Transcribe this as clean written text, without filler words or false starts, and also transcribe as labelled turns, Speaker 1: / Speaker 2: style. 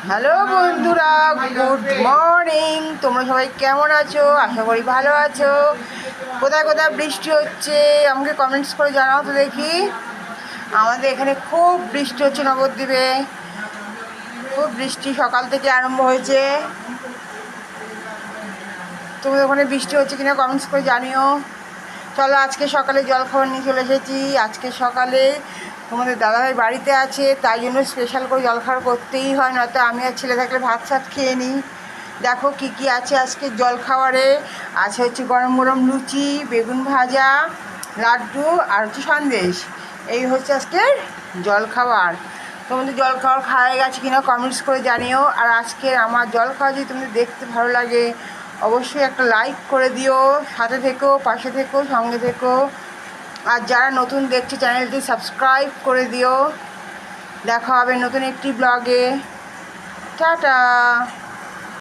Speaker 1: Hello বন্ধুরা, good morning. তোমরা সবাই কেমন আছো? আশা করি ভালো আছো। কোথায় কোথায় বৃষ্টি হচ্ছে আমাকে কমেন্টস করে জানাও তো দেখি। আমাদের এখানে খুব বৃষ্টি হচ্ছে নবদ্বীপে। খুব বৃষ্টি সকাল থেকে আরম্ভ হয়েছে। তোমাদের ওখানে বৃষ্টি হচ্ছে কিনা কমেন্টস করে জানিও। চলো, আজকে সকালে জলখাবার নিয়ে চলে এসেছি। আজকে সকালে তোমাদের দাদাভাই বাড়িতে আছে, তাই জন্য স্পেশাল করে জলখাবার করতেই হয়, নয়তো আমি আর ছেলে থাকলে ভাত সাত খেয়ে নিই। দেখো কি কি আছে আজকে জলখাবারে। আছে হচ্ছে গরম গরম লুচি, বেগুন ভাজা, লাড্ডু আর হচ্ছে সন্দেশ। এই হচ্ছে আজকের জলখাবার। তোমাদের জলখাবার খাওয়া গেছে কিনা কমেন্টস করে জানিও। আর আজকের আমার জলখাবার যদি তোমাদের দেখতে ভালো লাগে, অবশ্যই একটা লাইক করে দিও। সাথে থেকো, পাশে থেকো, সঙ্গে থেকো। আর যারা নতুন দেখছে চ্যানেলটি সাবস্ক্রাইব করে দিও। দেখা হবে নতুন একটি ব্লগে। টাটা।